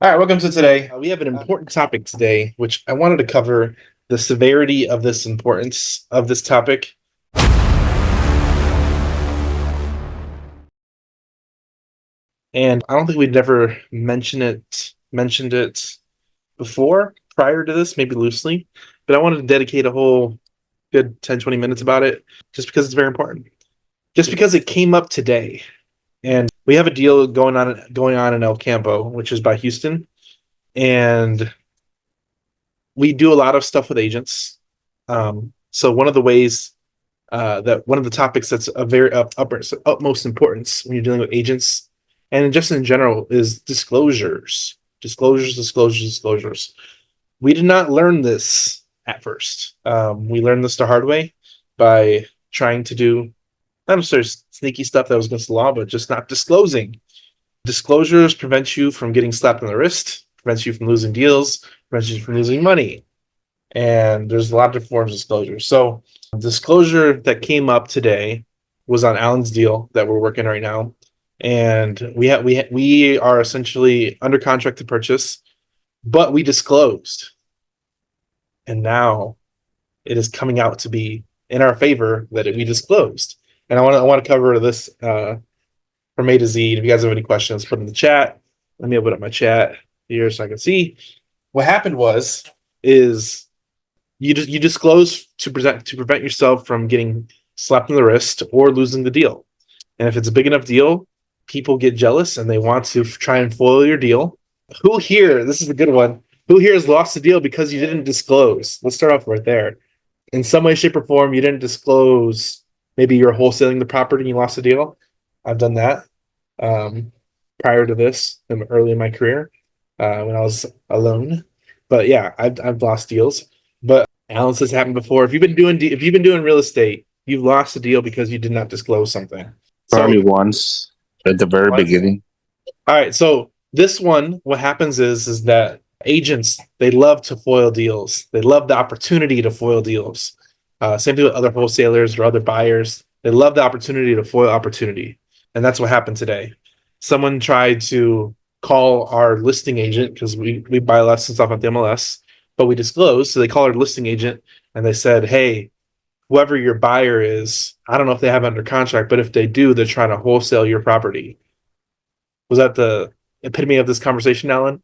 All right, welcome to today. We have an important topic today, which I wanted to cover the severity of this importance of this topic. And I don't think we'd never mentioned it before prior to this, maybe loosely, but I wanted to dedicate a whole good 10, 20 minutes about it just because it's very important. Just because it came up today. And we have a deal going on in El Campo, which is by Houston. And we do a lot of stuff with agents. So one of the ways that one of the topics that's a very utmost importance when you're dealing with agents and just in general is disclosures. Disclosures. We did not learn this at first. We learned this the hard way by trying to do not necessarily sneaky stuff that was against the law, but just not disclosing. Disclosures prevent you from getting slapped on the wrist, prevents you from losing deals, prevents you from losing money. And there's a lot of different forms of disclosure. So disclosure that came up today was on Alan's deal that we're working right now. And we are essentially under contract to purchase, but we disclosed. And now it is coming out to be in our favor that we disclosed. And I want to cover this from A to Z. If you guys have any questions, put in the chat. Let me open up my chat here so I can see. What happened is you disclose to prevent yourself from getting slapped in the wrist or losing the deal. And if it's a big enough deal, people get jealous and they want to try and foil your deal. Who here, this is a good one, who here has lost the deal because you didn't disclose? Let's start off right there. In some way, shape, or form, you didn't disclose. Maybe you're wholesaling the property and you lost the deal. I've done that prior to this, early in my career when I was alone. But yeah, I've lost deals. But Alan says happened before. If you've been doing real estate, you've lost a deal because you did not disclose something. Probably once at the very beginning. All right. So this one, what happens is that agents, they love to foil deals. They love the opportunity to foil deals. Same thing with other wholesalers or other buyers. They love the opportunity to foil opportunity. And that's what happened today. Someone tried to call our listing agent because we buy less and stuff at the MLS, but we disclosed. So they called our listing agent and they said, hey, whoever your buyer is, I don't know if they have it under contract, but if they do, they're trying to wholesale your property. Was that the epitome of this conversation, Alan?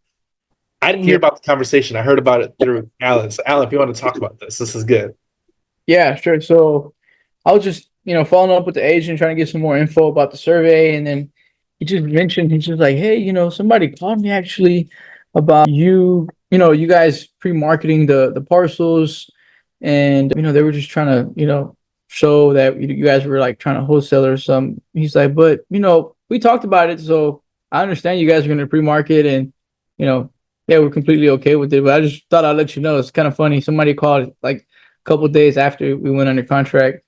I didn't hear about the conversation. I heard about it through Alan. So Alan, if you want to talk about this is good. Yeah, sure. So I was just, following up with the agent, trying to get some more info about the survey. And then he just mentioned, he's just like, hey, somebody called me actually about you guys pre-marketing the parcels. And, they were just trying to, show that you guys were like trying to wholesale or something. He's like, but, we talked about it. So I understand you guys are going to pre-market and, yeah, we're completely okay with it. But I just thought I'd let you know. It's kind of funny. Somebody called like a couple of days after we went under contract.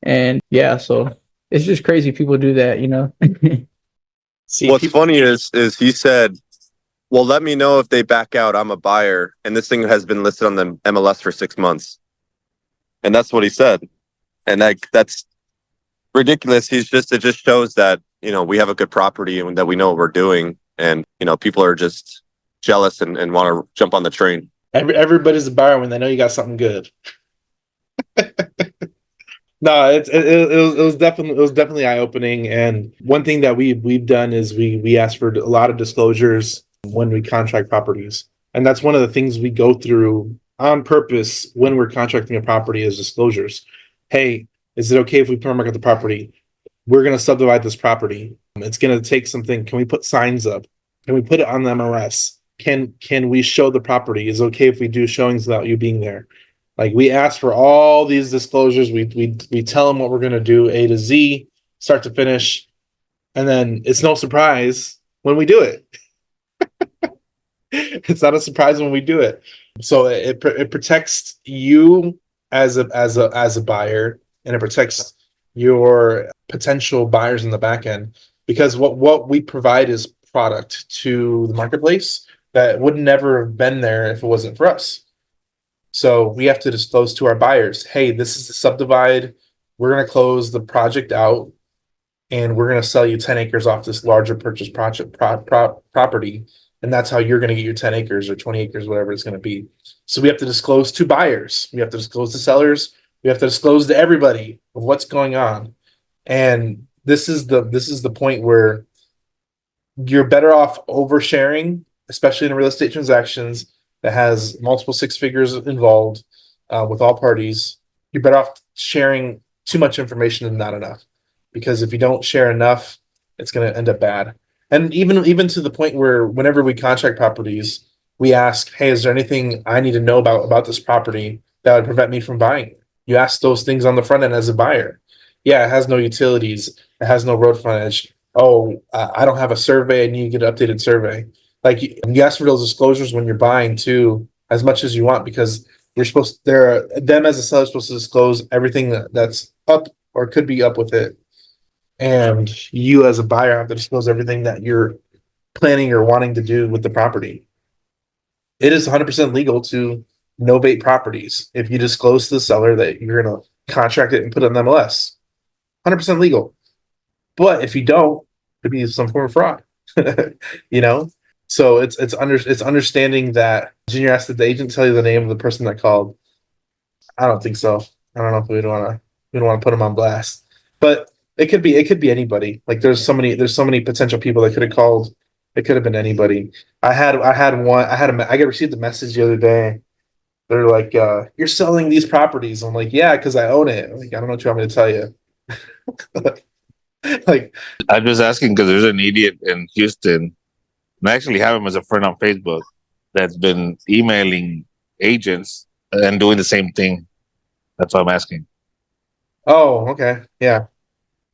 And yeah, so it's just crazy people do that. See, what's funny is he said, well, let me know if they back out. I'm a buyer. And this thing has been listed on the MLS for 6 months. And that's what he said. And that's ridiculous. It just shows that, we have a good property and that we know what we're doing. And, people are just jealous and want to jump on the train. Everybody's a buyer when they know you got something good. No, it was definitely eye-opening. And one thing that we've done is we ask for a lot of disclosures when we contract properties. And that's one of the things we go through on purpose when we're contracting a property is disclosures. Hey, is it okay if we pre-market the property? We're going to subdivide this property. It's going to take something. Can we put signs up? Can we put it on the MLS? Can we show the property? Is it okay if we do showings without you being there? Like we ask for all these disclosures. We tell them what we're going to do, A to Z, start to finish. And then it's no surprise when we do it. It's not a surprise when we do it. So it protects you as a buyer, and it protects your potential buyers in the back end, because what we provide is product to the marketplace that would never have been there if it wasn't for us. So we have to disclose to our buyers, hey, this is the subdivide. We're going to close the project out, and we're going to sell you 10 acres off this larger purchase project property. And that's how you're going to get your 10 acres or 20 acres, whatever it's going to be. So we have to disclose to buyers. We have to disclose to sellers. We have to disclose to everybody of what's going on. And this is the point where you're better off oversharing, especially in real estate transactions that has multiple six figures involved with all parties. You're better off sharing too much information than not enough, because if you don't share enough, it's going to end up bad. And even to the point where whenever we contract properties, we ask, "Hey, is there anything I need to know about this property that would prevent me from buying it?" You ask those things on the front end as a buyer. Yeah, it has no utilities, it has no road frontage. Oh, I don't have a survey. I need to get an updated survey. Like you ask for those disclosures when you're buying too, as much as you want, because you're supposed them as a seller supposed to disclose everything that's up or could be up with it, and you as a buyer have to disclose everything that you're planning or wanting to do with the property. It is 100% legal to novate properties if you disclose to the seller that you're going to contract it and put it on MLS. 100% legal. But if you don't, it could be some form of fraud. you know? So it's understanding that. Junior asked, did the agent tell you the name of the person that called? I don't think so. I don't know if we don't want to put them on blast. But it could be anybody. Like there's so many potential people that could have called. It could have been anybody. I received a message the other day. They're like, you're selling these properties. I'm like, yeah, because I own it. Like, I don't know what you want me to tell you. Like, I'm just asking because there's an idiot in Houston, and I actually have him as a friend on Facebook that's been emailing agents and doing the same thing. That's why I'm asking. oh, okay. Yeah.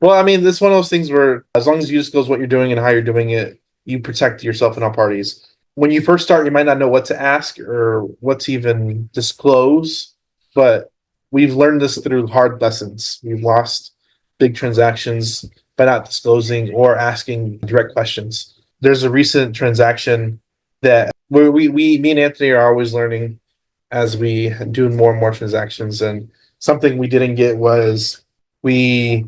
Well, I mean, this is one of those things where as long as you disclose what you're doing and how you're doing it, you protect yourself and all parties. When you first start, you might not know what to ask or what to even disclose, but we've learned this through hard lessons. We've lost big transactions by not disclosing or asking direct questions. There's a recent transaction that where me and Anthony are always learning as we do more and more transactions. And something we didn't get was we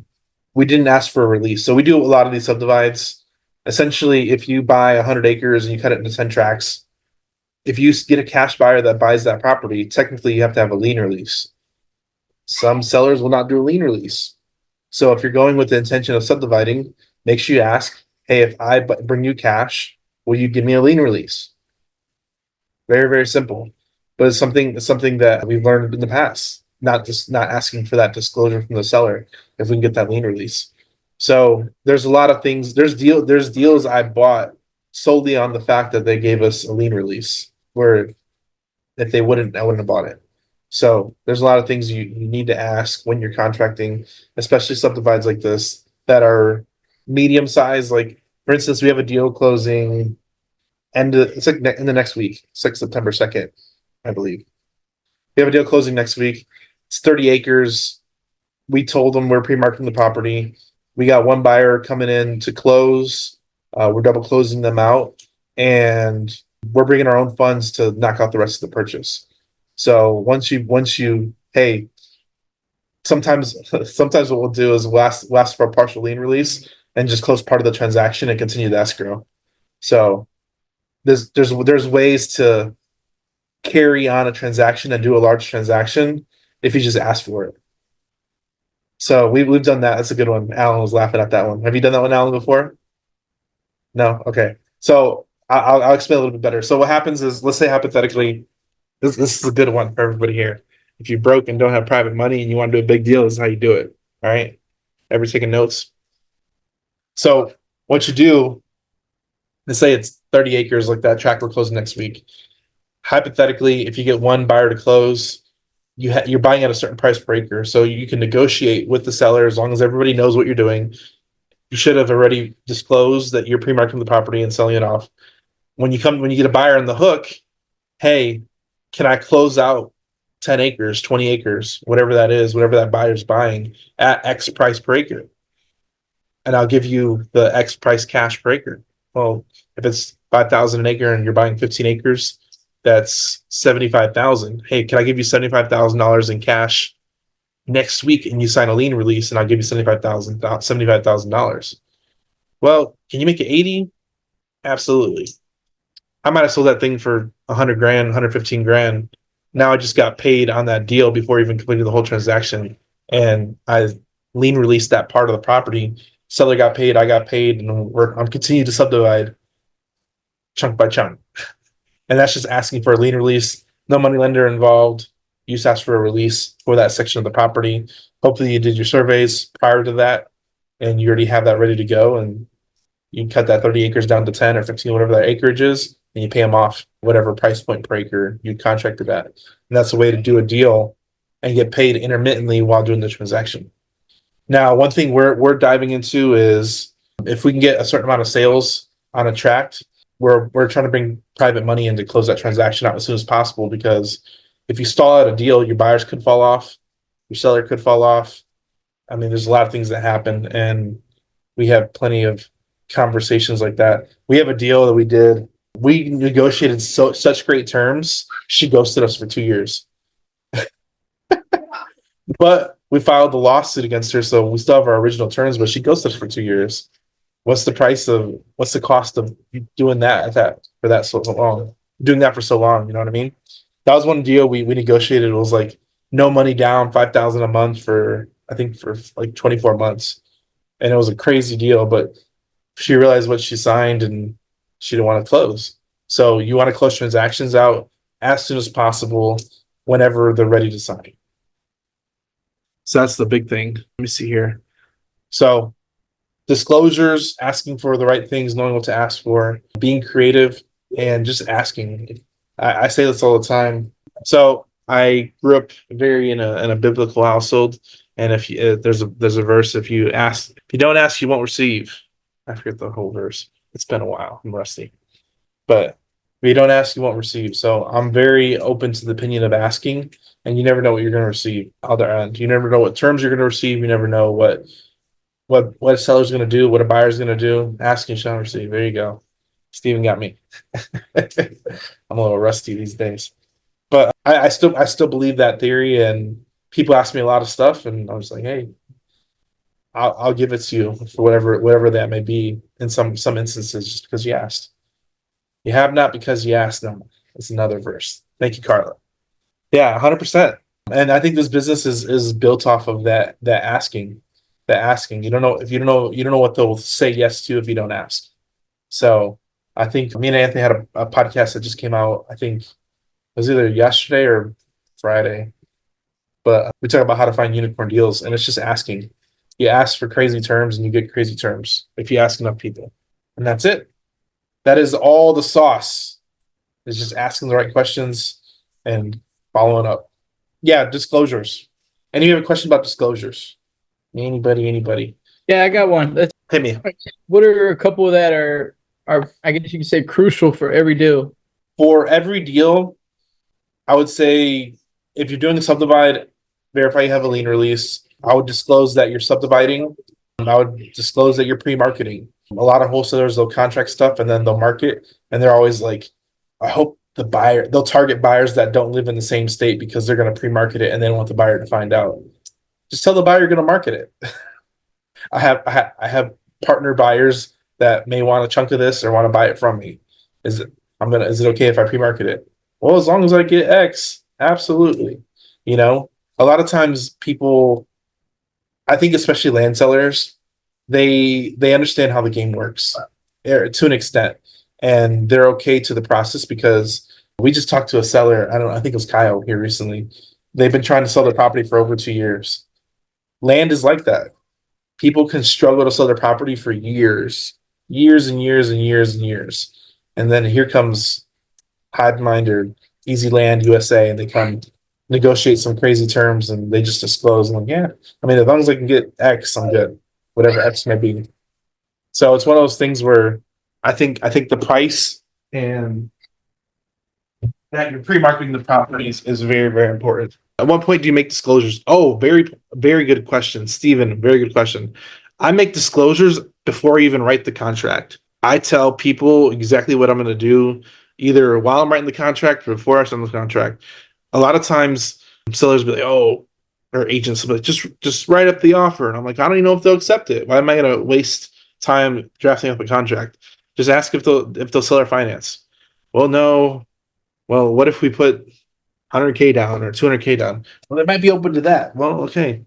we didn't ask for a release. So we do a lot of these subdivides. Essentially, if you buy 100 acres and you cut it into 10 tracts, if you get a cash buyer that buys that property, technically you have to have a lien release. Some sellers will not do a lien release. So if you're going with the intention of subdividing, make sure you ask, hey, if I bring you cash, will you give me a lien release? Very, very simple. But it's something that we've learned in the past. Not asking for that disclosure from the seller if we can get that lien release. So there's a lot of things. There's deals I bought solely on the fact that they gave us a lien release. Where if they wouldn't, I wouldn't have bought it. So there's a lot of things you need to ask when you're contracting, especially subdivides like this that are medium size. Like for instance, we have a deal closing it's like in the next week. It's like September 2nd, I believe. We have a deal closing next week. It's 30 acres. We told them we're pre-marketing the property. We got one buyer coming in to close. We're double closing them out, and we're bringing our own funds to knock out the rest of the purchase. So once you hey, sometimes what we'll do is we'll ask for a partial lien release and just close part of the transaction and continue the escrow. So there's ways to carry on a transaction and do a large transaction if you just ask for it. So we've done that. That's a good one. Alan was laughing at that one. Have you done that one, Alan, before? No. Okay. So I'll explain a little bit better. So what happens is, let's say hypothetically, this is a good one for everybody here. If you're broke and don't have private money and you want to do a big deal, this is how you do it. All right. Everybody taking notes. So what you do, let's say it's 30 acres like that tract we're closing next week. Hypothetically, if you get one buyer to close, you're buying at a certain price per acre. So you can negotiate with the seller as long as everybody knows what you're doing. You should have already disclosed that you're pre-marketing the property and selling it off. When you get a buyer on the hook, hey, can I close out 10 acres, 20 acres, whatever that is, whatever that buyer's buying at X price per acre? And I'll give you the X price cash per acre. Well, if it's 5,000 an acre and you're buying 15 acres, that's 75,000. Hey, can I give you $75,000 in cash next week and you sign a lien release and I'll give you $75,000. Well, can you make it 80? Absolutely. I might have sold that thing for 100 grand, 115 grand. Now I just got paid on that deal before even completing the whole transaction. And I lien released that part of the property. Seller got paid, I got paid, and I'm continuing to subdivide chunk by chunk. And that's just asking for a lien release, no money lender involved. You just ask for a release for that section of the property. Hopefully you did your surveys prior to that and you already have that ready to go, and you can cut that 30 acres down to 10 or 15, whatever that acreage is, and you pay them off whatever price point per acre you contracted at. And that's a way to do a deal and get paid intermittently while doing the transaction. Now, one thing we're diving into is if we can get a certain amount of sales on a tract, we're trying to bring private money in to close that transaction out as soon as possible, because if you stall out a deal, your buyers could fall off, your seller could fall off. I mean, there's a lot of things that happen, and we have plenty of conversations like that. We have a deal that we did. We negotiated such great terms. She ghosted us for 2 years. But we filed the lawsuit against her, so we still have our original terms, but she ghosted us for 2 years. What's the cost of doing that for that so long? Doing that for so long, you know what I mean? That was one deal we negotiated. It was like no money down, 5,000 a month for I think for like 24 months. And it was a crazy deal, but she realized what she signed and she didn't want to close. So you want to close transactions out as soon as possible, whenever they're ready to sign. So that's the big thing. Let me see here. So disclosures, asking for the right things, knowing what to ask for, being creative, and just asking. I say this all the time. So I grew up very in a biblical household, and if you, there's a verse, if you don't ask, you won't receive. I forget the whole verse. It's been a while. I'm rusty, but if you don't ask, you won't receive. So I'm very open to the opinion of asking, and you never know what you're going to receive other end. You never know what terms you're going to receive. You never know what a seller's going to do, what a buyer's going to do. Ask and shall receive. There you go. Steven got me. I'm a little rusty these days, but I still believe that theory. And people ask me a lot of stuff, and I was like, hey, I'll give it to you for whatever that may be. In some instances, just because you asked. You have not because you asked them. It's another verse. Thank you, Carla. Yeah, 100%. And I think this business is built off of that asking. The asking. You don't know what they'll say yes to if you don't ask. So I think me and Anthony had a podcast that just came out. I think it was either yesterday or Friday, but we talk about how to find unicorn deals, and it's just asking. You ask for crazy terms and you get crazy terms if you ask enough people, and that's it. That is all the sauce. It's just asking the right questions and following up. Yeah, disclosures. Any you have a question about disclosures? Anybody? Yeah, I got one. Hit me. What are a couple that are I guess you could say crucial for every deal? For every deal, I would say if you're doing a subdivide, verify you have a lien release. I would disclose that you're subdividing. I would disclose that you're pre-marketing. A lot of wholesalers, they'll contract stuff and then they'll market, and they're always like, I hope they'll target buyers that don't live in the same state because they're going to pre-market it and they don't want the buyer to find out. Just tell the buyer you're going to market it. I have partner buyers that may want a chunk of this or want to buy it from me. Is it okay if I pre-market it? Well, as long as I get X, absolutely. A lot of times people, I think especially land sellers, they understand how the game works to an extent, and they're okay to the process because we just talked to a seller. I think it was Kyle here recently. They've been trying to sell their property for over 2 years. Land is like that. People can struggle to sell their property for years and years and years and years. And then here comes Hive Mind or Easy Land USA, and they come negotiate some crazy terms and they just disclose. I'm like, yeah, I mean, as long as I can get X, I'm good, whatever X may be. So it's one of those things where I think the price and that you're pre-marketing the properties is very, very important. At what point do you make disclosures? Oh, very, very good question, Steven. Very good question. I make disclosures before I even write the contract. I tell people exactly what I'm going to do, either while I'm writing the contract or before I sign the contract. A lot of times, sellers be like, "Oh," or agents will be like, just write up the offer, and I'm like, I don't even know if they'll accept it. Why am I going to waste time drafting up a contract? Just ask if they'll sell our finance. well, no. Well, what if we put 100K down or 200K down? Well, they might be open to that. Well, okay.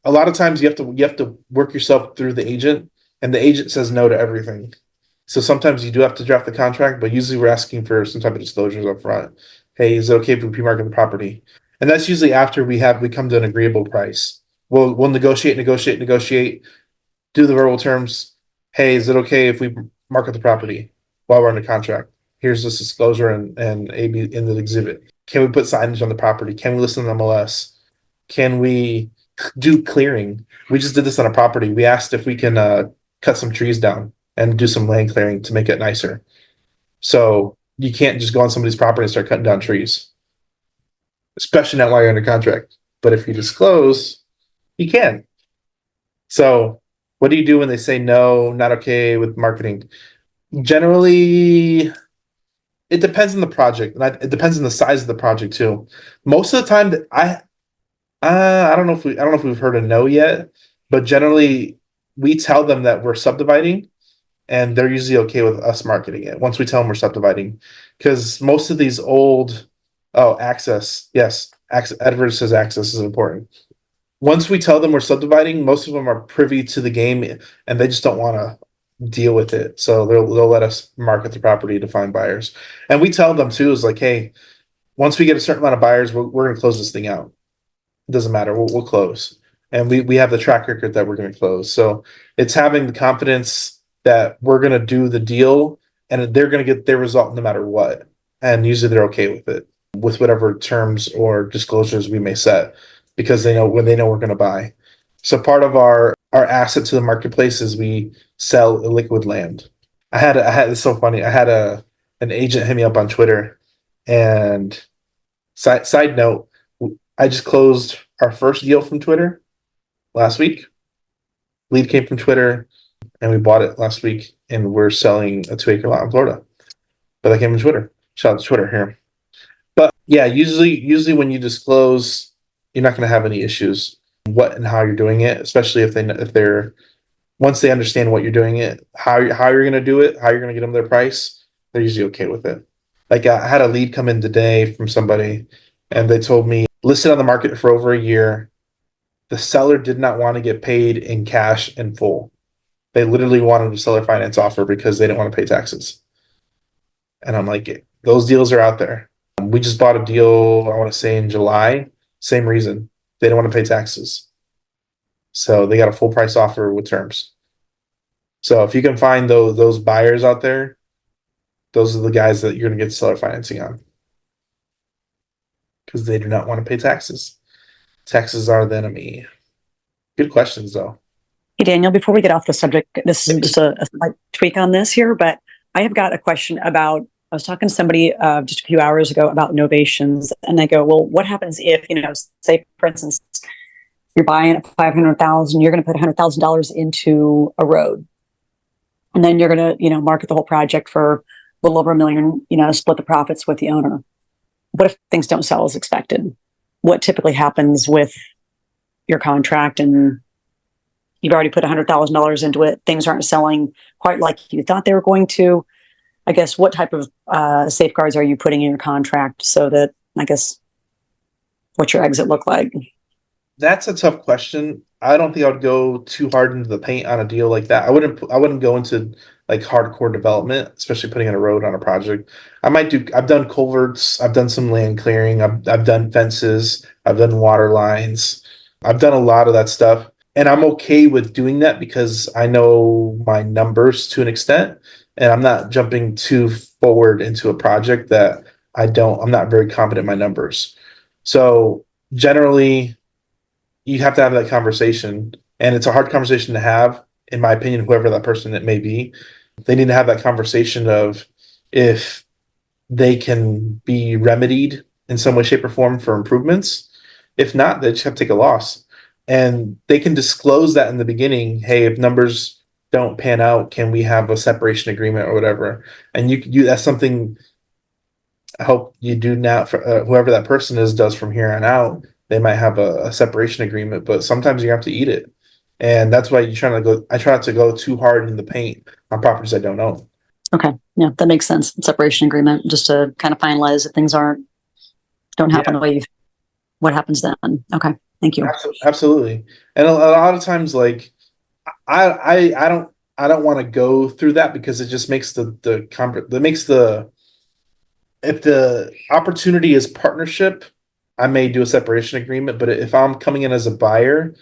A lot of times you have to work yourself through the agent, and the agent says no to everything. So sometimes you do have to draft the contract, but usually we're asking for some type of disclosures up front. Hey, is it okay if we pre-market the property? And that's usually after we come to an agreeable price. We'll negotiate, do the verbal terms. Hey, is it okay if we market the property while we're under contract? Here's this disclosure and AB in the exhibit. Can we put signage on the property? Can we list on MLS? Can we do clearing? We just did this on a property. We asked if we can cut some trees down and do some land clearing to make it nicer. So you can't just go on somebody's property and start cutting down trees, especially not while you're under contract. But if you disclose, you can. So what do you do when they say no, not okay with marketing? Generally, it depends on the project, and it depends on the size of the project too. Most of the time, I don't know if we've heard a no yet, but generally we tell them that we're subdividing, and they're usually okay with us marketing it once we tell them we're subdividing, because most of these old access, yes, access, Edward says access is important. Once we tell them we're subdividing, most of them are privy to the game and they just don't want to deal with it. So they'll let us market the property to find buyers. And we tell them too, is like, hey, once we get a certain amount of buyers, we're going to close this thing out. It doesn't matter. We'll close. And we have the track record that we're going to close. So it's having the confidence that we're going to do the deal and they're going to get their result no matter what. And usually they're okay with it, with whatever terms or disclosures we may set, because they know when they know we're going to buy. So part of our asset to the marketplace is we sell liquid land. It's so funny. I had an agent hit me up on Twitter, and side note, I just closed our first deal from Twitter last week. Lead came from Twitter, and we bought it last week, and we're selling a 2-acre lot in Florida. But that came from Twitter. Shout out to Twitter here. But yeah, usually when you disclose, you're not going to have any issues what and how you're doing it, especially if they're once they understand what you're doing it, how you're going to do it, how you're going to get them their price, they're usually okay with it. Like I had a lead come in today from somebody, and they told me listed on the market for over a year. The seller did not want to get paid in cash in full. They literally wanted a seller finance offer because they didn't want to pay taxes. And I'm like, those deals are out there. We just bought a deal, I want to say in July. Same reason. They don't want to pay taxes. So they got a full price offer with terms. So if you can find those buyers out there, those are the guys that you're going to get seller financing on. Because they do not want to pay taxes. Taxes are the enemy. Good questions, though. Hey, Daniel, before we get off the subject, this is just a slight tweak on this here, but I have got a question about, I was talking to somebody just a few hours ago about novations, and they go, well, what happens if, say, for instance, you're buying at 500,000, you're going to put $100,000 into a road, and then you're going to, market the whole project for a little over $1 million, split the profits with the owner. What if things don't sell as expected? What typically happens with your contract, and you've already put $100,000 into it, things aren't selling quite like you thought they were going to? I guess what type of safeguards are you putting in your contract so that, I guess, what's your exit look like? That's a tough question. I don't think I would go too hard into the paint on a deal like that. I wouldn't go into like hardcore development, especially putting in a road on a project. I've done culverts, I've done some land clearing, I've done fences, I've done water lines. I've done a lot of that stuff. And I'm okay with doing that because I know my numbers to an extent, and I'm not jumping too forward into a project that I'm not very confident in my numbers. So generally, you have to have that conversation, and it's a hard conversation to have, in my opinion, whoever that person it may be. They need to have that conversation of if they can be remedied in some way, shape, or form for improvements. If not, they just have to take a loss. And they can disclose that in the beginning. Hey, if numbers don't pan out, can we have a separation agreement or whatever? And that's something I hope you do now for whoever that person does from here on out. They might have a separation agreement, but sometimes you have to eat it. And that's why I try not to go too hard in the paint on properties I don't own. Okay. Yeah, that makes sense. Separation agreement, just to kind of finalize if things don't happen the way what happens then. Okay. Thank you. Absolutely. And a lot of times, like, I don't want to go through that because it just makes that makes the if the opportunity is partnership, I may do a separation agreement. But if I'm coming in as a buyer,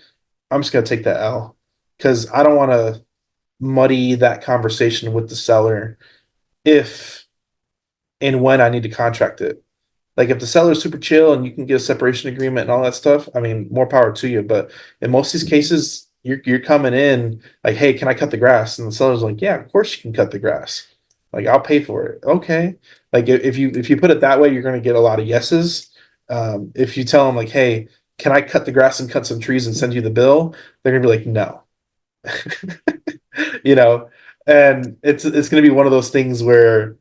I'm just gonna take that L because I don't want to muddy that conversation with the seller if and when I need to contract it. Like if the seller's super chill and you can get a separation agreement and all that stuff, I mean, more power to you. But in most of these cases, you're coming in like, hey, can I cut the grass? And the seller's like, yeah, of course you can cut the grass. Like I'll pay for it. Okay. Like if you put it that way, you're going to get a lot of yeses. If you tell them like, hey, can I cut the grass and cut some trees and send you the bill? They're gonna be like, no. you know, and it's gonna be one of those things where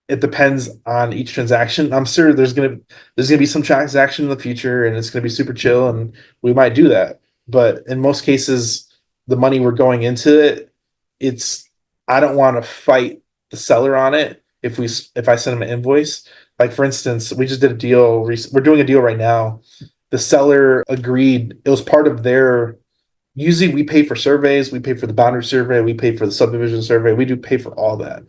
it depends on each transaction. I'm sure there's gonna be some transaction in the future, and it's gonna be super chill, and we might do that. But in most cases, the money we're going into it, it's I don't want to fight the seller on it if I send them an invoice. Like for instance, we just did a deal. We're doing a deal right now. The seller agreed. It was part of their. Usually, we pay for surveys. We pay for the boundary survey. We pay for the subdivision survey. We do pay for all that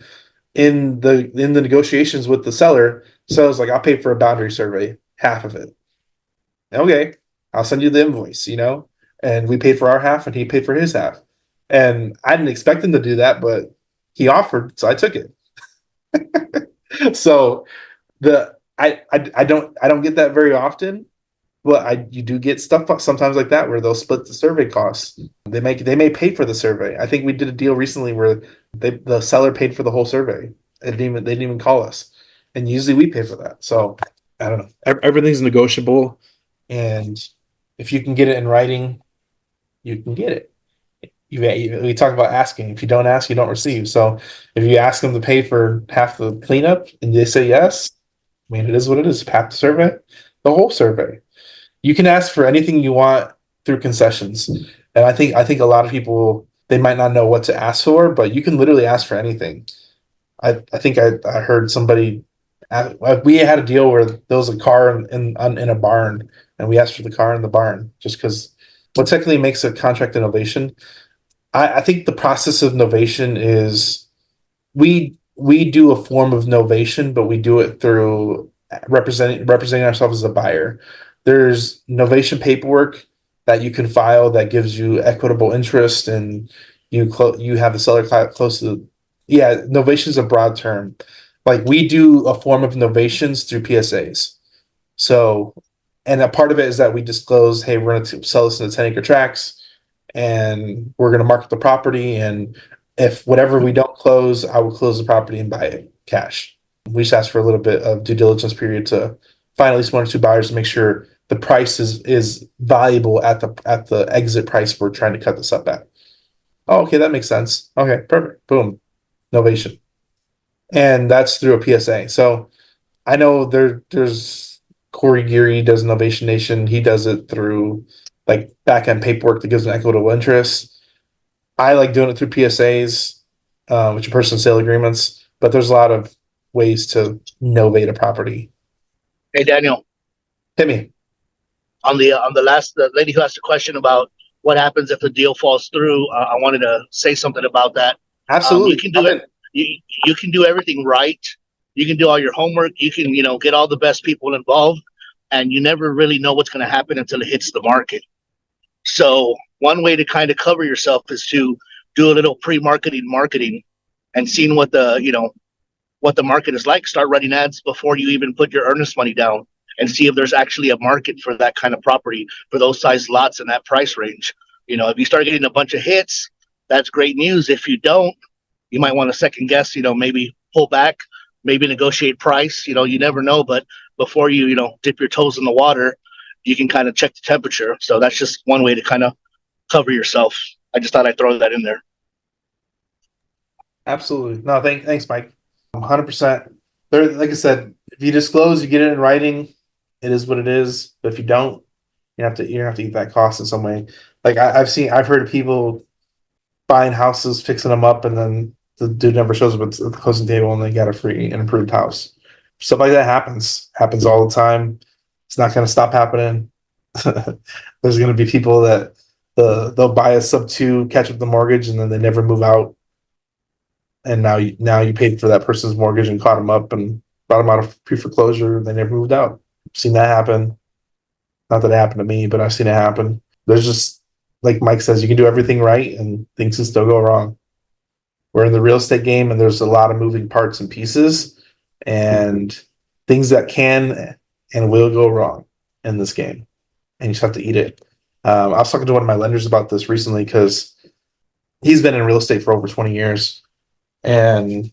in the negotiations with the seller. So I was like, I'll pay for a boundary survey, half of it. Okay, I'll send you the invoice, and we paid for our half and he paid for his half. And I didn't expect him to do that, but he offered, so I took it. So I don't get that very often, but you do get stuff sometimes like that where they'll split the survey costs. They may pay for the survey. I think we did a deal recently where the seller paid for the whole survey. They didn't even call us, and usually we pay for that. So I don't know. Everything's negotiable, and if you can get it in writing, you can get it. We talk about asking. If you don't ask, you don't receive. So if you ask them to pay for half the cleanup and they say yes, I mean it is what it is. Half the survey, the whole survey. You can ask for anything you want through concessions, and I think a lot of people they might not know what to ask for, but you can literally ask for anything. I think I heard somebody we had a deal where there was a car in a barn, and we asked for the car in the barn just because what technically makes a contract innovation. I think the process of novation is we do a form of novation, but we do it through representing ourselves as a buyer. There's novation paperwork that you can file that gives you equitable interest, and you have the seller close to novation is a broad term. Like we do a form of novations through PSAs. So, and a part of it is that we disclose, hey, we're going to sell this in the 10-acre tracts, and we're going to market the property. And if whatever we don't close, I will close the property and buy it cash. We just ask for a little bit of due diligence period to find at least one or two buyers to make sure the price is valuable at the exit price we're trying to cut this up at. Oh, okay, that makes sense. Okay, perfect. Boom, novation, and that's through a PSA. So I know there's Corey Geary does Novation Nation. He does it through like back end paperwork that gives an equitable interest. I like doing it through PSAs, which are personal sale agreements. But there's a lot of ways to novate a property. Hey Daniel, Hit me. on the last the lady who asked a question about what happens if the deal falls through, I wanted to say something about that. Absolutely. You can do it. You can do everything right. You can do all your homework. You can get all the best people involved, and you never really know what's going to happen until it hits the market. So one way to kind of cover yourself is to do a little marketing, and seeing what the market is like. Start running ads before you even put your earnest money down, and see if there's actually a market for that kind of property, for those size lots in that price range. If you start getting a bunch of hits, that's great news. If you don't, you might want to second guess, maybe pull back, maybe negotiate price. You never know, but before you dip your toes in the water, you can kind of check the temperature. So that's just one way to kind of cover yourself. I just thought I'd throw that in there. Absolutely. No, thanks, Mike. 100%. There, like I said, if you disclose, you get it in writing. It is what it is. But if you don't, you're gonna have to eat that cost in some way. Like I've heard of people buying houses, fixing them up, and then the dude never shows up at the closing table and they got a free and improved house. Stuff like that happens all the time. It's not going to stop happening. There's going to be people that they'll buy a sub 2, catch up the mortgage, and then they never move out. And now you paid for that person's mortgage and caught them up and brought them out of pre-foreclosure. They never moved out. I've seen that happen. Not that it happened to me, but I've seen it happen. There's just, like Mike says, you can do everything right and things can still go wrong. We're in the real estate game and there's a lot of moving parts and pieces and things that can and will go wrong in this game. And you just have to eat it. I was talking to one of my lenders about this recently because he's been in real estate for over 20 years. And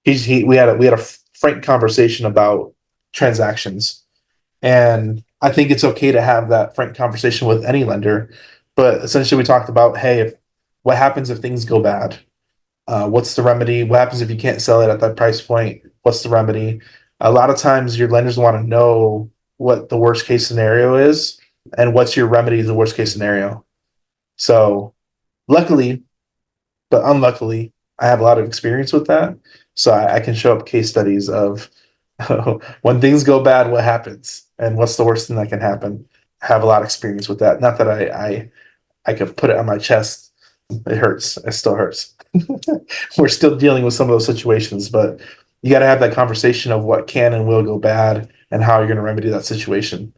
we had a frank conversation about transactions. And I think it's okay to have that frank conversation with any lender. But essentially, we talked about, hey, what happens if things go bad? What's the remedy? What happens if you can't sell it at that price point? What's the remedy? A lot of times, your lenders want to know what the worst case scenario is and what's your remedy to the worst case scenario. So, luckily, but unluckily, I have a lot of experience with that. So I can show up case studies of when things go bad, what happens and what's the worst thing that can happen. I have a lot of experience with that. Not that I could put it on my chest. It hurts. It still hurts. We're still dealing with some of those situations, but you got to have that conversation of what can and will go bad and how you're going to remedy that situation.